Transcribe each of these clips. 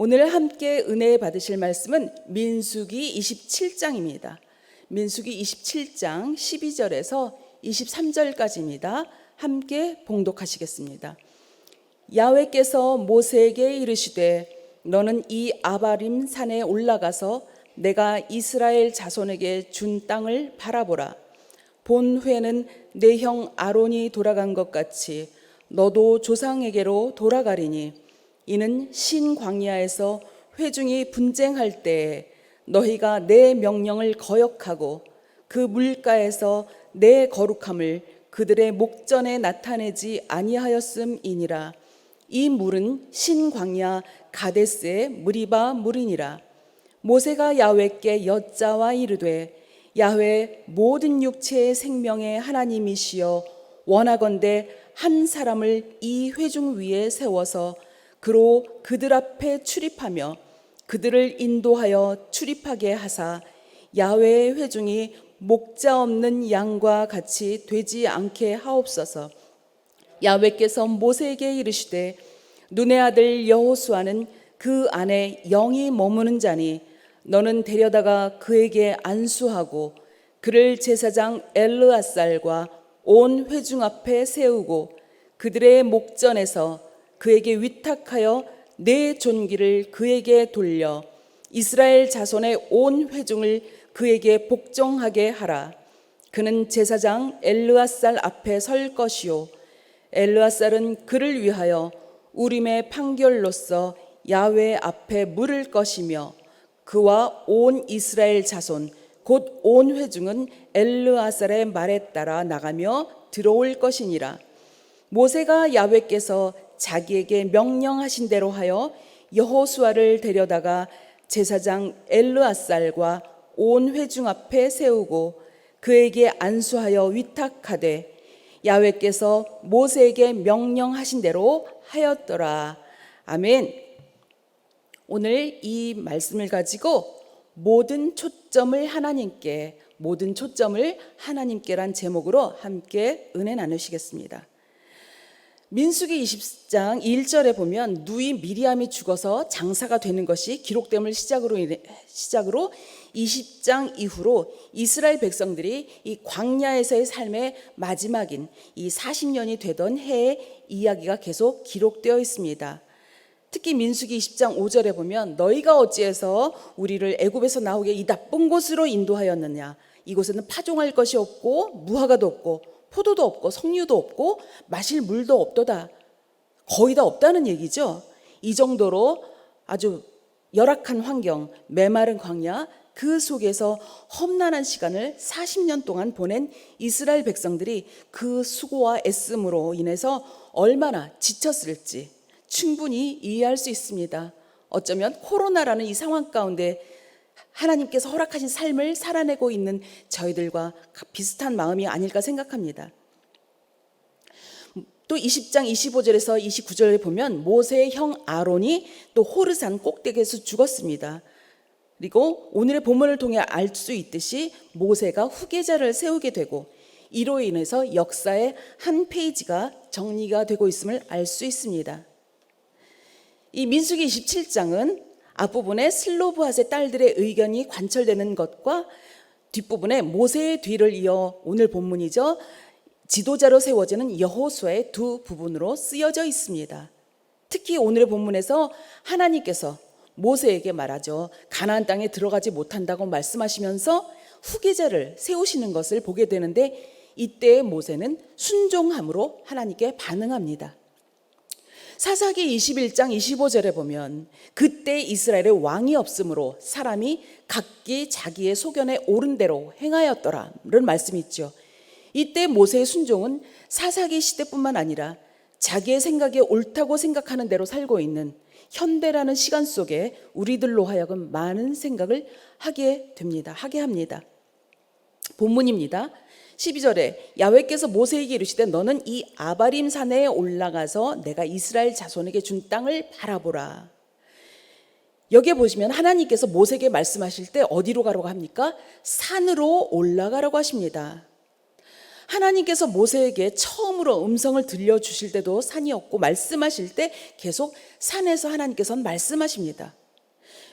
오늘 함께 은혜 받으실 말씀은 민수기 27장입니다. 민수기 27장 12절에서 23절까지입니다. 함께 봉독하시겠습니다. 야훼께서 모세에게 이르시되 너는 이 아바림 산에 올라가서 내가 이스라엘 자손에게 준 땅을 바라보라. 본 후에는 내 형 아론이 돌아간 것 같이 너도 조상에게로 돌아가리니 이는 신 광야에서 회중이 분쟁할 때에 너희가 내 명령을 거역하고 그 물가에서 내 거룩함을 그들의 목전에 나타내지 아니하였음이니라. 이 물은 신 광야 가데스의 무리바 물이니라. 모세가 야훼께 여짜와 이르되 야훼 모든 육체의 생명의 하나님이시여 원하건대 한 사람을 이 회중 위에 세워서 그로 그들 앞에 출입하며 그들을 인도하여 출입하게 하사 야훼의 회중이 목자 없는 양과 같이 되지 않게 하옵소서. 야훼께서 모세에게 이르시되 눈의 아들 여호수아는 그 안에 영이 머무는 자니 너는 데려다가 그에게 안수하고 그를 제사장 엘르앗살과 온 회중 앞에 세우고 그들의 목전에서 그에게 위탁하여 내 존귀를 그에게 돌려 이스라엘 자손의 온 회중을 그에게 복종하게 하라. 그는 제사장 엘르앗살 앞에 설 것이요 엘르앗살은 그를 위하여 우림의 판결로서 야훼 앞에 물을 것이며 그와 온 이스라엘 자손 곧 온 회중은 엘르앗살의 말에 따라 나가며 들어올 것이니라. 모세가 야훼께서 자기에게 명령하신 대로 하여 여호수아를 데려다가 제사장 엘르앗살과 온 회중 앞에 세우고 그에게 안수하여 위탁하되 야훼께서 모세에게 명령하신 대로 하였더라. 아멘. 오늘 이 말씀을 가지고 모든 초점을 하나님께란 제목으로 함께 은혜 나누시겠습니다. 민수기 20장 1절에 보면 누이 미리암이 죽어서 장사가 되는 것이 기록됨을 시작으로 20장 이후로 이스라엘 백성들이 이 광야에서의 삶의 마지막인 이 40년이 되던 해의 이야기가 계속 기록되어 있습니다. 특히 민수기 20장 5절에 보면 너희가 어찌해서 우리를 애굽에서 나오게 이 나쁜 곳으로 인도하였느냐. 이곳에는 파종할 것이 없고 무화과도 없고 포도도 없고 석류도 없고 마실 물도 없도다. 거의 다 없다는 얘기죠. 이 정도로 아주 열악한 환경, 메마른 광야, 그 속에서 험난한 시간을 40년 동안 보낸 이스라엘 백성들이 그 수고와 애씀으로 인해서 얼마나 지쳤을지 충분히 이해할 수 있습니다. 어쩌면 코로나라는 이 상황 가운데 하나님께서 허락하신 삶을 살아내고 있는 저희들과 비슷한 마음이 아닐까 생각합니다. 또 20장 25절에서 29절에 보면 모세의 형 아론이 또 호르산 꼭대기에서 죽었습니다. 그리고 오늘의 본문을 통해 알 수 있듯이 모세가 후계자를 세우게 되고 이로 인해서 역사의 한 페이지가 정리가 되고 있음을 알 수 있습니다. 이 민수기 27장은 앞부분에 슬로브핫의 딸들의 의견이 관철되는 것과 뒷부분에 모세의 뒤를 이어 오늘 본문이죠. 지도자로 세워지는 여호수아의 두 부분으로 쓰여져 있습니다. 특히 오늘의 본문에서 하나님께서 모세에게 말하죠. 가나안 땅에 들어가지 못한다고 말씀하시면서 후계자를 세우시는 것을 보게 되는데 이때 모세는 순종함으로 하나님께 반응합니다. 사사기 21장 25절에 보면 그때 이스라엘에 왕이 없으므로 사람이 각기 자기의 소견에 옳은 대로 행하였더라는 말씀이 있죠. 이때 모세의 순종은 사사기 시대뿐만 아니라 자기의 생각에 옳다고 생각하는 대로 살고 있는 현대라는 시간 속에 우리들로 하여금 많은 생각을 하게 합니다. 본문입니다. 12절에 야훼께서 모세에게 이르시되 너는 이 아바림 산에 올라가서 내가 이스라엘 자손에게 준 땅을 바라보라. 여기에 보시면 하나님께서 모세에게 말씀하실 때 어디로 가라고 합니까? 산으로 올라가라고 하십니다. 하나님께서 모세에게 처음으로 음성을 들려주실 때도 산이었고, 말씀하실 때 계속 산에서 하나님께서는 말씀하십니다.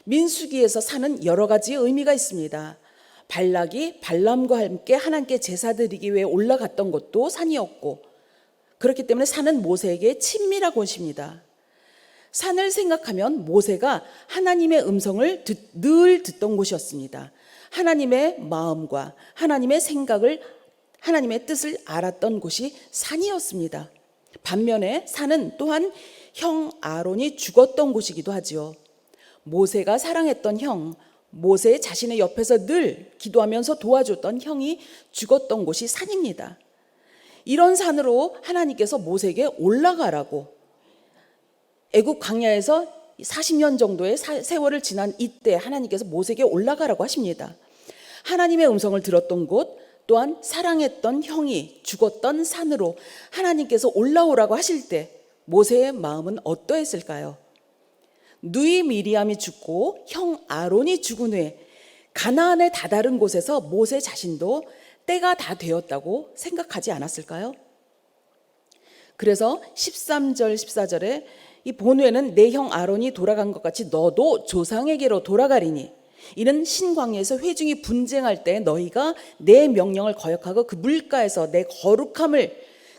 민수기에서 산은 여러 가지 의미가 있습니다. 발락이 발람과 함께 하나님께 제사 드리기 위해 올라갔던 곳도 산이었고, 그렇기 때문에 산은 모세에게 친밀한 곳입니다. 산을 생각하면 모세가 하나님의 음성을 늘 듣던 곳이었습니다. 하나님의 마음과 하나님의 생각을, 하나님의 뜻을 알았던 곳이 산이었습니다. 반면에 산은 또한 형 아론이 죽었던 곳이기도 하지요. 모세가 사랑했던 형, 모세 자신의 옆에서 늘 기도하면서 도와줬던 형이 죽었던 곳이 산입니다. 이런 산으로 하나님께서 모세에게 올라가라고, 애굽 광야에서 40년 정도의 세월을 지난 이때 하나님께서 모세에게 올라가라고 하십니다. 하나님의 음성을 들었던 곳, 또한 사랑했던 형이 죽었던 산으로 하나님께서 올라오라고 하실 때 모세의 마음은 어떠했을까요? 누이 미리암이 죽고 형 아론이 죽은 후에 가나안의 다다른 곳에서 모세 자신도 때가 다 되었다고 생각하지 않았을까요? 그래서 13절 14절에 이 본후에는 내 형 아론이 돌아간 것 같이 너도 조상에게로 돌아가리니 이는 신광야에서 회중이 분쟁할 때 너희가 내 명령을 거역하고 그 물가에서 내 거룩함을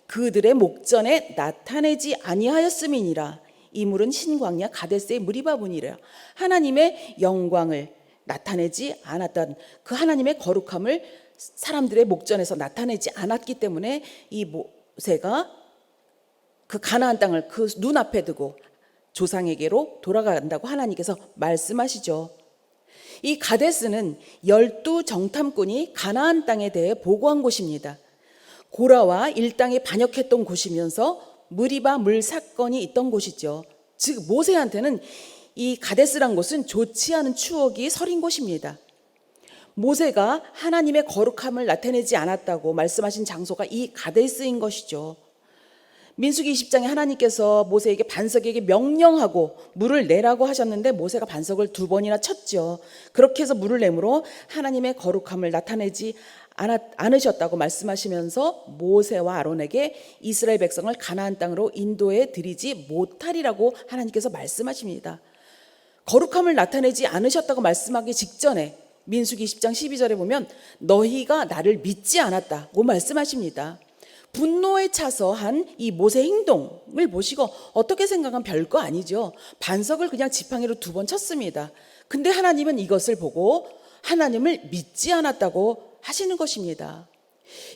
그들의 목전에 나타내지 아니하였음이니라. 이 물은 신광야 가데스의 무리바분이라. 하나님의 영광을 나타내지 않았던 그 하나님의 거룩함을 사람들의 목전에서 나타내지 않았기 때문에 이 모세가 그 가나안 땅을 그 눈앞에 두고 조상에게로 돌아간다고 하나님께서 말씀하시죠. 이 가데스는 12 정탐꾼이 가나안 땅에 대해 보고한 곳입니다. 고라와 일당에 반역했던 곳이면서 무리바 물 사건이 있던 곳이죠. 즉 모세한테는 이 가데스란 곳은 좋지 않은 추억이 서린 곳입니다. 모세가 하나님의 거룩함을 나타내지 않았다고 말씀하신 장소가 이 가데스인 것이죠. 민수기 20장에 하나님께서 모세에게 반석에게 명령하고 물을 내라고 하셨는데 모세가 반석을 2번이나 쳤죠. 그렇게 해서 물을 내므로 하나님의 거룩함을 나타내지 않으셨다고 말씀하시면서 모세와 아론에게 이스라엘 백성을 가나안 땅으로 인도해 드리지 못하리라고 하나님께서 말씀하십니다. 거룩함을 나타내지 않으셨다고 말씀하기 직전에 민수기 20장 12절에 보면 너희가 나를 믿지 않았다고 말씀하십니다. 분노에 차서 한 이 모세 행동을 보시고 어떻게 생각하면 별거 아니죠. 반석을 그냥 지팡이로 2번 쳤습니다. 근데 하나님은 이것을 보고 하나님을 믿지 않았다고 하시는 것입니다.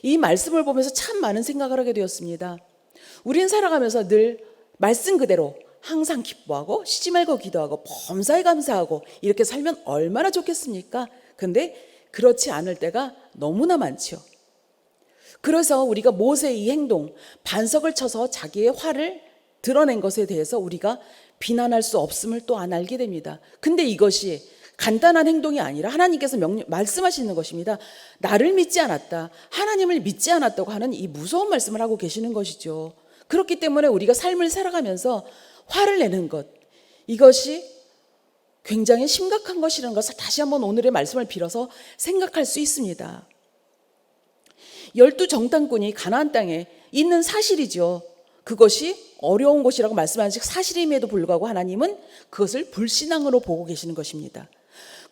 이 말씀을 보면서 참 많은 생각을 하게 되었습니다. 우린 살아가면서 늘 말씀 그대로 항상 기뻐하고 쉬지 말고 기도하고 범사에 감사하고 이렇게 살면 얼마나 좋겠습니까? 근데 그렇지 않을 때가 너무나 많죠. 그래서 우리가 모세의 이 행동, 반석을 쳐서 자기의 화를 드러낸 것에 대해서 우리가 비난할 수 없음을 또한 알게 됩니다. 근데 이것이 간단한 행동이 아니라 하나님께서 말씀하시는 것입니다. 나를 믿지 않았다, 하나님을 믿지 않았다고 하는 이 무서운 말씀을 하고 계시는 것이죠. 그렇기 때문에 우리가 삶을 살아가면서 화를 내는 것, 이것이 굉장히 심각한 것이라는 것을 다시 한번 오늘의 말씀을 빌어서 생각할 수 있습니다. 12 정탐꾼이 가나안 땅에 있는 사실이죠. 그것이 어려운 곳이라고 말씀하는 사실임에도 불구하고 하나님은 그것을 불신앙으로 보고 계시는 것입니다.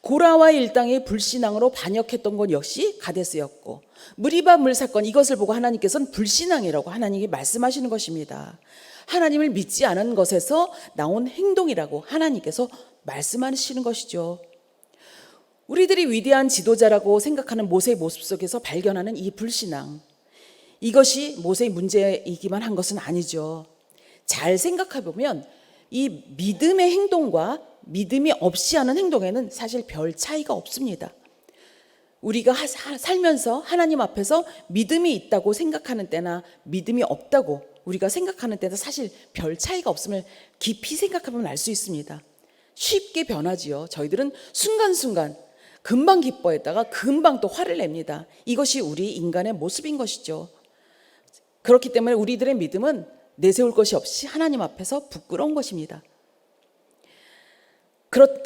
고라와 일당이 불신앙으로 반역했던 것 역시 가데스였고, 무리바 물 사건, 이것을 보고 하나님께서는 불신앙이라고 하나님이 말씀하시는 것입니다. 하나님을 믿지 않은 것에서 나온 행동이라고 하나님께서 말씀하시는 것이죠. 우리들이 위대한 지도자라고 생각하는 모세의 모습 속에서 발견하는 이 불신앙, 이것이 모세의 문제이기만 한 것은 아니죠. 잘 생각해 보면 이 믿음의 행동과 믿음이 없이 하는 행동에는 사실 별 차이가 없습니다. 우리가 살면서 하나님 앞에서 믿음이 있다고 생각하는 때나 믿음이 없다고 우리가 생각하는 때는 사실 별 차이가 없음을 깊이 생각하면 알 수 있습니다. 쉽게 변하지요. 저희들은 순간순간 금방 기뻐했다가 금방 또 화를 냅니다. 이것이 우리 인간의 모습인 것이죠. 그렇기 때문에 우리들의 믿음은 내세울 것이 없이 하나님 앞에서 부끄러운 것입니다.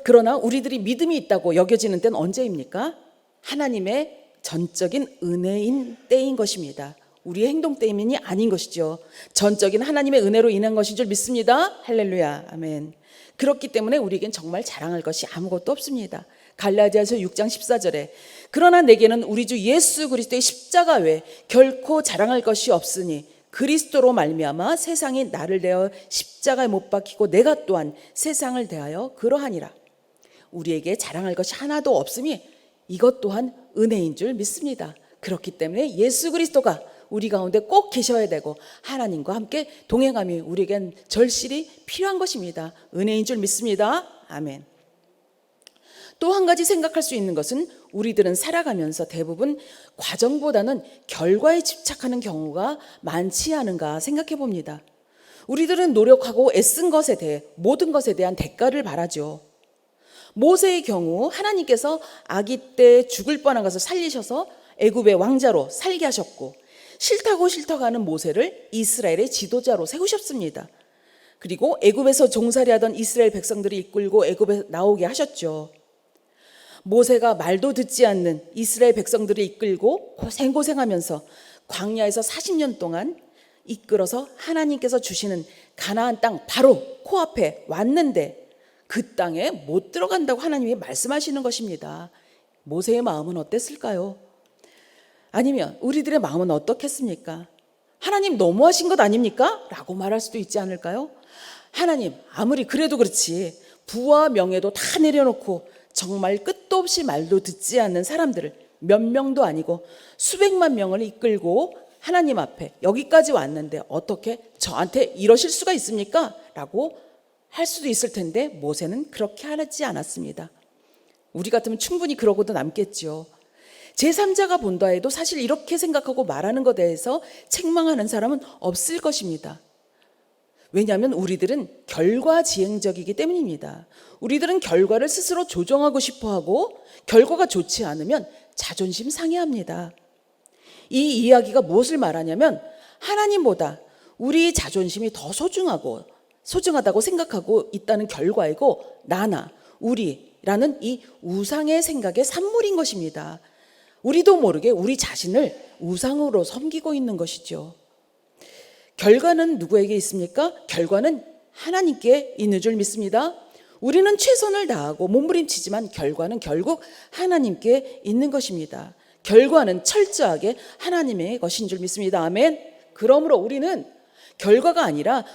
그러나 우리들이 믿음이 있다고 여겨지는 때는 언제입니까? 하나님의 전적인 은혜인 때인 것입니다. 우리의 행동 때문이 아닌 것이죠. 전적인 하나님의 은혜로 인한 것인 줄 믿습니다. 할렐루야. 아멘. 그렇기 때문에 우리에겐 정말 자랑할 것이 아무것도 없습니다. 갈라디아서 6장 14절에 그러나 내게는 우리 주 예수 그리스도의 십자가 외에 결코 자랑할 것이 없으니 그리스도로 말미암아 세상이 나를 대하여 십자가에 못 박히고 내가 또한 세상을 대하여 그러하니라. 우리에게 자랑할 것이 하나도 없으니 이것 또한 은혜인 줄 믿습니다. 그렇기 때문에 예수 그리스도가 우리 가운데 꼭 계셔야 되고 하나님과 함께 동행함이 우리에겐 절실히 필요한 것입니다. 은혜인 줄 믿습니다. 아멘. 또 한 가지 생각할 수 있는 것은 우리들은 살아가면서 대부분 과정보다는 결과에 집착하는 경우가 많지 않은가 생각해 봅니다. 우리들은 노력하고 애쓴 것에 대해 모든 것에 대한 대가를 바라죠. 모세의 경우 하나님께서 아기 때 죽을 뻔한 것을 살리셔서 애굽의 왕자로 살게 하셨고 싫다고 하는 모세를 이스라엘의 지도자로 세우셨습니다. 그리고 애굽에서 종살이하던 이스라엘 백성들을 이끌고 애굽에 나오게 하셨죠. 모세가 말도 듣지 않는 이스라엘 백성들을 이끌고 고생하면서 광야에서 40년 동안 이끌어서 하나님께서 주시는 가나안 땅 바로 코앞에 왔는데 그 땅에 못 들어간다고 하나님이 말씀하시는 것입니다. 모세의 마음은 어땠을까요? 아니면 우리들의 마음은 어떻겠습니까? 하나님 너무하신 것 아닙니까? 라고 말할 수도 있지 않을까요? 하나님 아무리 그래도 그렇지 부와 명예도 다 내려놓고 정말 끝도 없이 말도 듣지 않는 사람들을 몇 명도 아니고 수백만 명을 이끌고 하나님 앞에 여기까지 왔는데 어떻게 저한테 이러실 수가 있습니까? 라고 할 수도 있을 텐데 모세는 그렇게 하지 않았습니다. 우리 같으면 충분히 그러고도 남겠죠. 제3자가 본다 해도 사실 이렇게 생각하고 말하는 것에 대해서 책망하는 사람은 없을 것입니다. 왜냐하면 우리들은 결과지향적이기 때문입니다. 우리들은 결과를 스스로 조정하고 싶어하고 결과가 좋지 않으면 자존심 상해합니다. 이 이야기가 무엇을 말하냐면 하나님보다 우리 자존심이 더 소중하다고 생각하고 있다는 결과이고 나나 우리라는 이 우상의 생각의 산물인 것입니다. 우리도 모르게 우리 자신을 우상으로 섬기고 있는 것이죠. 결과는 누구에게 있습니까? 결과는 하나님께 있는 줄 믿습니다. 우리는 최선을 다하고 몸부림치지만 결과는 결국 하나님께 있는 것입니다. 결과는 철저하게 하나님의 것인 줄 믿습니다. 아멘. 그러므로 우리는 결과가 아니라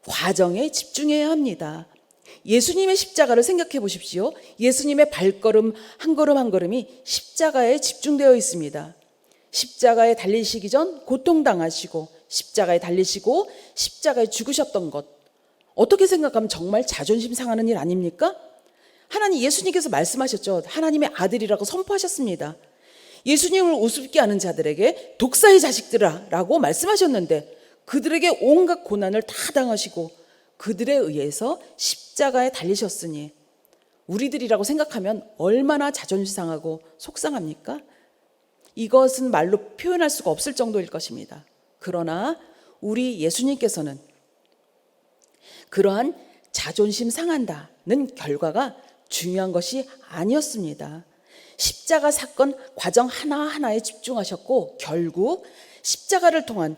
과정에 집중해야 합니다. 예수님의 십자가를 생각해 보십시오. 예수님의 발걸음 한 걸음 한 걸음이 십자가에 집중되어 있습니다. 십자가에 달리시기 전 고통당하시고 십자가에 달리시고 십자가에 죽으셨던 것 어떻게 생각하면 정말 자존심 상하는 일 아닙니까? 하나님 예수님께서 말씀하셨죠. 하나님의 아들이라고 선포하셨습니다. 예수님을 우습게 하는 자들에게 독사의 자식들아 라고 말씀하셨는데 그들에게 온갖 고난을 다 당하시고 그들에 의해서 십자가에 달리셨으니 우리들이라고 생각하면 얼마나 자존심 상하고 속상합니까? 이것은 말로 표현할 수가 없을 정도일 것입니다. 그러나 우리 예수님께서는 그러한 자존심 상한다는 결과가 중요한 것이 아니었습니다. 십자가 사건 과정 하나하나에 집중하셨고 결국 십자가를 통한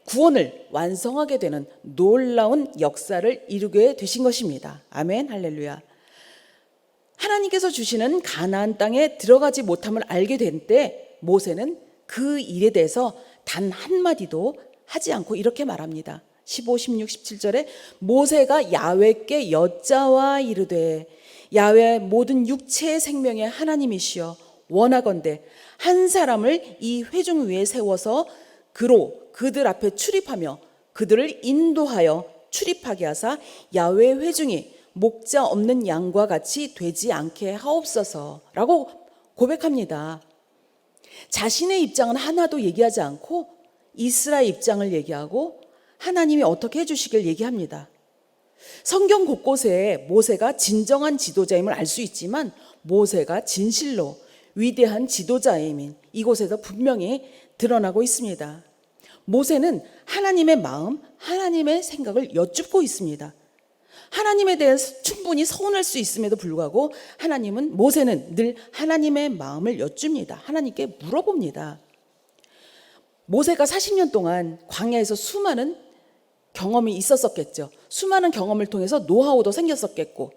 구원을 완성하게 되는 놀라운 역사를 이루게 되신 것입니다. 아멘 할렐루야. 하나님께서 주시는 가나안 땅에 들어가지 못함을 알게 된 때 모세는 그 일에 대해서 단 한마디도 하지 않고 이렇게 말합니다. 15, 16, 17절에 모세가 야훼께 여짜와 이르되 야훼 모든 육체의 생명의 하나님이시여 원하건대 한 사람을 이 회중 위에 세워서 그들 앞에 출입하며 그들을 인도하여 출입하게 하사 야훼 회중이 목자 없는 양과 같이 되지 않게 하옵소서라고 고백합니다. 자신의 입장은 하나도 얘기하지 않고 이스라엘 입장을 얘기하고 하나님이 어떻게 해주시길 얘기합니다. 성경 곳곳에 모세가 진정한 지도자임을 알 수 있지만 모세가 진실로 위대한 지도자임인 이곳에서 분명히 드러나고 있습니다. 모세는 하나님의 마음, 하나님의 생각을 여쭙고 있습니다. 하나님에 대해서 충분히 서운할 수 있음에도 불구하고 모세는 늘 하나님의 마음을 여쭙니다. 하나님께 물어봅니다. 모세가 40년 동안 광야에서 수많은 경험이 있었었겠죠. 수많은 경험을 통해서 노하우도 생겼었겠고,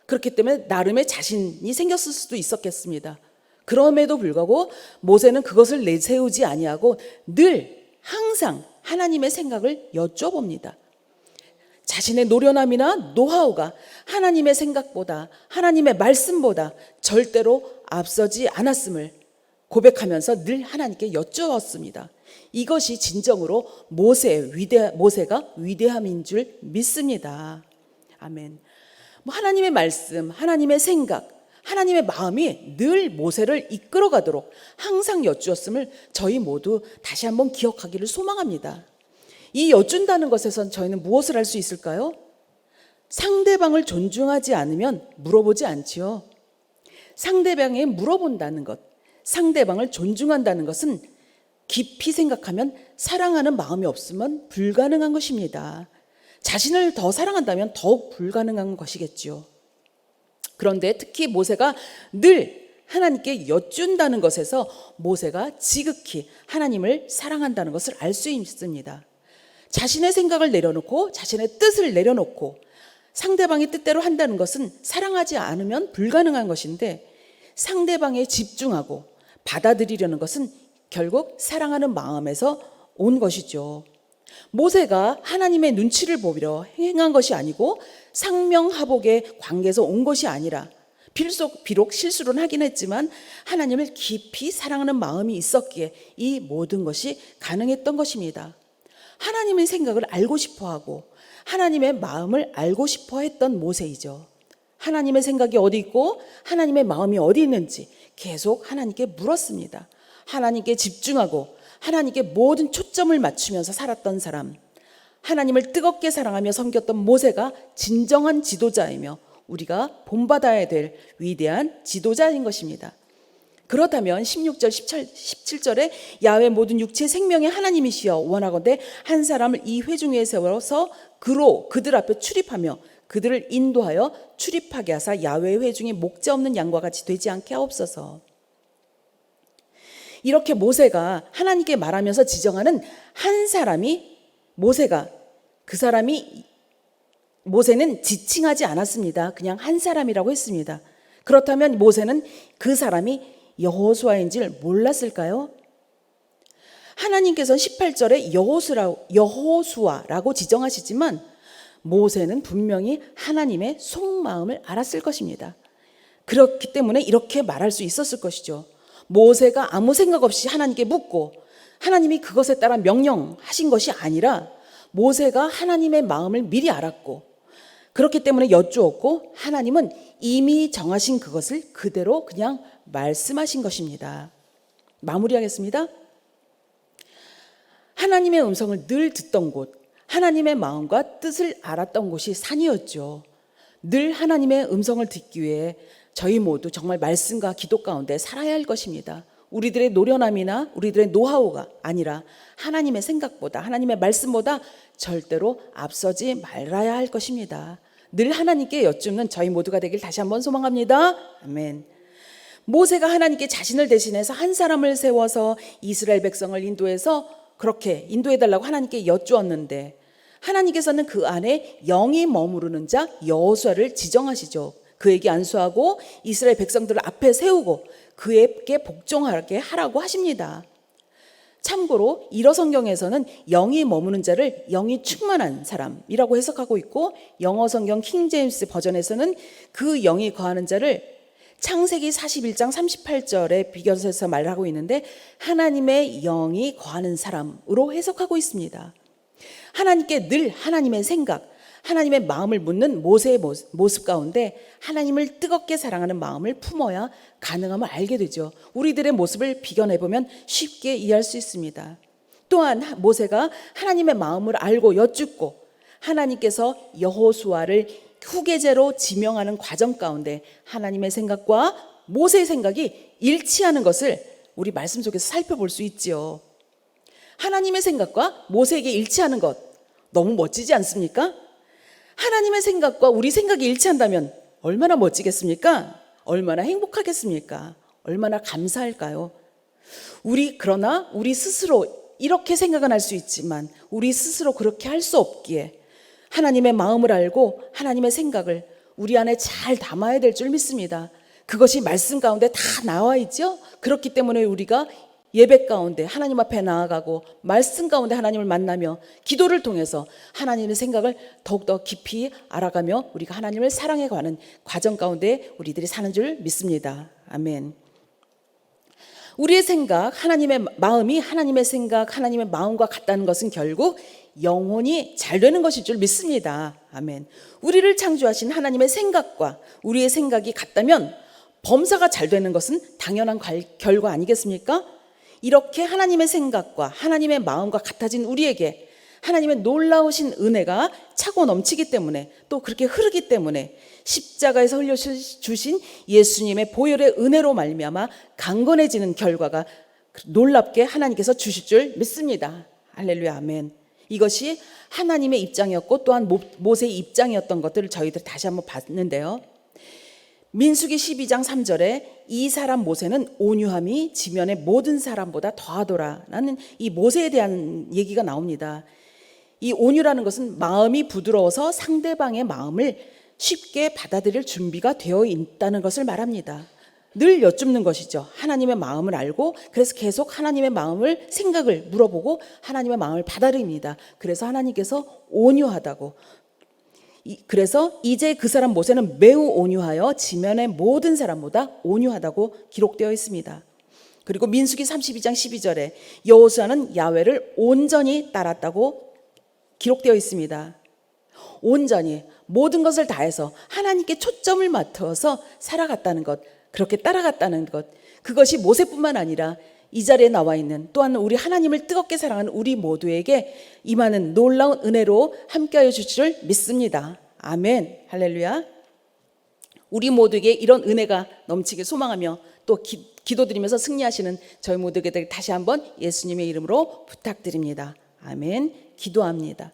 그렇기 때문에 나름의 자신이 생겼을 수도 있었겠습니다. 그럼에도 불구하고 모세는 그것을 내세우지 아니하고 늘 항상 하나님의 생각을 여쭤봅니다. 자신의 노련함이나 노하우가 하나님의 생각보다, 하나님의 말씀보다 절대로 앞서지 않았음을 고백하면서 늘 하나님께 여쭈었습니다. 이것이 진정으로 모세가 위대함인 줄 믿습니다. 아멘. 하나님의 말씀, 하나님의 생각, 하나님의 마음이 늘 모세를 이끌어가도록 항상 여쭈었음을 저희 모두 다시 한번 기억하기를 소망합니다. 이 여쭌다는 것에선 저희는 무엇을 할 수 있을까요? 상대방을 존중하지 않으면 물어보지 않지요. 상대방에 물어본다는 것, 상대방을 존중한다는 것은 깊이 생각하면 사랑하는 마음이 없으면 불가능한 것입니다. 자신을 더 사랑한다면 더욱 불가능한 것이겠지요. 그런데 특히 모세가 늘 하나님께 여쭌다는 것에서 모세가 지극히 하나님을 사랑한다는 것을 알 수 있습니다. 자신의 생각을 내려놓고 자신의 뜻을 내려놓고 상대방의 뜻대로 한다는 것은 사랑하지 않으면 불가능한 것인데, 상대방에 집중하고 받아들이려는 것은 결국 사랑하는 마음에서 온 것이죠. 모세가 하나님의 눈치를 보려 행한 것이 아니고 상명하복의 관계에서 온 것이 아니라 비록 실수를 하긴 했지만 하나님을 깊이 사랑하는 마음이 있었기에 이 모든 것이 가능했던 것입니다. 하나님의 생각을 알고 싶어하고 하나님의 마음을 알고 싶어 했던 모세이죠. 하나님의 생각이 어디 있고 하나님의 마음이 어디 있는지 계속 하나님께 물었습니다. 하나님께 집중하고 하나님께 모든 초점을 맞추면서 살았던 사람, 하나님을 뜨겁게 사랑하며 섬겼던 모세가 진정한 지도자이며 우리가 본받아야 될 위대한 지도자인 것입니다. 그렇다면 16절 17절에 야훼 모든 육체 생명의 하나님이시여 원하건대 한 사람을 이 회중에 세워서 그들 앞에 출입하며 그들을 인도하여 출입하게 하사 야훼 회중이 목자 없는 양과 같이 되지 않게 하옵소서. 이렇게 모세가 하나님께 말하면서 지정하는 한 사람이 모세는 지칭하지 않았습니다. 그냥 한 사람이라고 했습니다. 그렇다면 모세는 그 사람이 여호수아인 줄 몰랐을까요? 하나님께서는 18절에 여호수아라고 지정하시지만 모세는 분명히 하나님의 속마음을 알았을 것입니다. 그렇기 때문에 이렇게 말할 수 있었을 것이죠. 모세가 아무 생각 없이 하나님께 묻고 하나님이 그것에 따라 명령하신 것이 아니라 모세가 하나님의 마음을 미리 알았고 그렇기 때문에 여쭈었고 하나님은 이미 정하신 그것을 그대로 그냥 말씀하신 것입니다. 마무리하겠습니다. 하나님의 음성을 늘 듣던 곳, 하나님의 마음과 뜻을 알았던 곳이 산이었죠. 늘 하나님의 음성을 듣기 위해 저희 모두 정말 말씀과 기도 가운데 살아야 할 것입니다. 우리들의 노련함이나 우리들의 노하우가 아니라 하나님의 생각보다, 하나님의 말씀보다 절대로 앞서지 말아야 할 것입니다. 늘 하나님께 여쭙는 저희 모두가 되길 다시 한번 소망합니다. 아멘. 모세가 하나님께 자신을 대신해서 한 사람을 세워서 이스라엘 백성을 인도해서 그렇게 인도해달라고 하나님께 여쭈었는데 하나님께서는 그 안에 영이 머무르는 자 여호수아를 지정하시죠. 그에게 안수하고 이스라엘 백성들을 앞에 세우고 그에게 복종하게 하라고 하십니다. 참고로 일어 성경에서는 영이 머무는 자를 영이 충만한 사람이라고 해석하고 있고 영어 성경 킹제임스 버전에서는 그 영이 거하는 자를 창세기 41장 38절에 비교해서 말하고 있는데 하나님의 영이 거하는 사람으로 해석하고 있습니다. 하나님께 늘 하나님의 생각, 하나님의 마음을 묻는 모세의 모습 가운데 하나님을 뜨겁게 사랑하는 마음을 품어야 가능함을 알게 되죠. 우리들의 모습을 비견해보면 쉽게 이해할 수 있습니다. 또한 모세가 하나님의 마음을 알고 여쭙고 하나님께서 여호수아를 후계자로 지명하는 과정 가운데 하나님의 생각과 모세의 생각이 일치하는 것을 우리 말씀 속에서 살펴볼 수 있지요. 하나님의 생각과 모세에게 일치하는 것 너무 멋지지 않습니까? 하나님의 생각과 우리 생각이 일치한다면 얼마나 멋지겠습니까? 얼마나 행복하겠습니까? 얼마나 감사할까요? 그러나 우리 스스로 이렇게 생각은 할 수 있지만 우리 스스로 그렇게 할 수 없기에 하나님의 마음을 알고 하나님의 생각을 우리 안에 잘 담아야 될 줄 믿습니다. 그것이 말씀 가운데 다 나와 있죠. 그렇기 때문에 우리가 예배 가운데 하나님 앞에 나아가고 말씀 가운데 하나님을 만나며 기도를 통해서 하나님의 생각을 더욱더 깊이 알아가며 우리가 하나님을 사랑해가는 과정 가운데 우리들이 사는 줄 믿습니다. 아멘. 우리의 생각, 하나님의 마음이 하나님의 생각, 하나님의 마음과 같다는 것은 결국 영혼이 잘 되는 것일 줄 믿습니다. 아멘. 우리를 창조하신 하나님의 생각과 우리의 생각이 같다면 범사가 잘 되는 것은 당연한 결과 아니겠습니까? 이렇게 하나님의 생각과 하나님의 마음과 같아진 우리에게 하나님의 놀라우신 은혜가 차고 넘치기 때문에 또 그렇게 흐르기 때문에 십자가에서 흘려주신 예수님의 보혈의 은혜로 말미암아 강건해지는 결과가 놀랍게 하나님께서 주실 줄 믿습니다. 할렐루야, 아멘. 이것이 하나님의 입장이었고 또한 모세의 입장이었던 것들을 저희들 다시 한번 봤는데요. 민수기 12장 3절에 이 사람 모세는 온유함이 지면의 모든 사람보다 더하더라라는 이 모세에 대한 얘기가 나옵니다. 이 온유라는 것은 마음이 부드러워서 상대방의 마음을 쉽게 받아들일 준비가 되어 있다는 것을 말합니다. 늘 여쭙는 것이죠. 하나님의 마음을 알고 그래서 계속 하나님의 마음을 생각을 물어보고 하나님의 마음을 받아들입니다. 그래서 하나님께서 온유하다고, 그래서 이제 그 사람 모세는 매우 온유하여 지면의 모든 사람보다 온유하다고 기록되어 있습니다. 그리고 민수기 32장 12절에 여호수아는 야훼를 온전히 따랐다고 기록되어 있습니다. 온전히 모든 것을 다해서 하나님께 초점을 맞춰서 살아갔다는 것, 그렇게 따라갔다는 것, 그것이 모세뿐만 아니라 이 자리에 나와 있는 또한 우리 하나님을 뜨겁게 사랑하는 우리 모두에게 임하는 놀라운 은혜로 함께하여 주실 줄 믿습니다. 아멘. 할렐루야. 우리 모두에게 이런 은혜가 넘치길 소망하며 또 기도드리면서 승리하시는 저희 모두에게 다시 한번 예수님의 이름으로 부탁드립니다. 아멘. 기도합니다.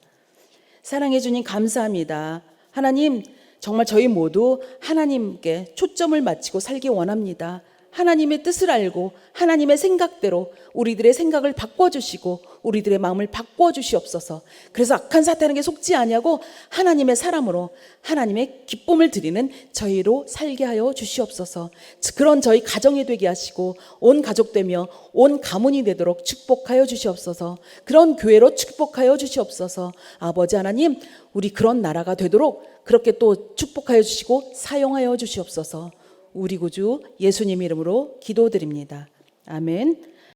사랑해 주님 감사합니다. 하나님, 정말 저희 모두 하나님께 초점을 맞추고 살기 원합니다. 하나님의 뜻을 알고 하나님의 생각대로 우리들의 생각을 바꿔주시고 우리들의 마음을 바꿔주시옵소서. 그래서 악한 사탄에게 속지 아니하고 하나님의 사람으로 하나님의 기쁨을 드리는 저희로 살게 하여 주시옵소서. 그런 저희 가정이 되게 하시고 온 가족 되며 온 가문이 되도록 축복하여 주시옵소서. 그런 교회로 축복하여 주시옵소서. 아버지 하나님, 우리 그런 나라가 되도록 그렇게 또 축복하여 주시고 사용하여 주시옵소서. 우리 구주 예수님 이름으로 기도드립니다. 아멘.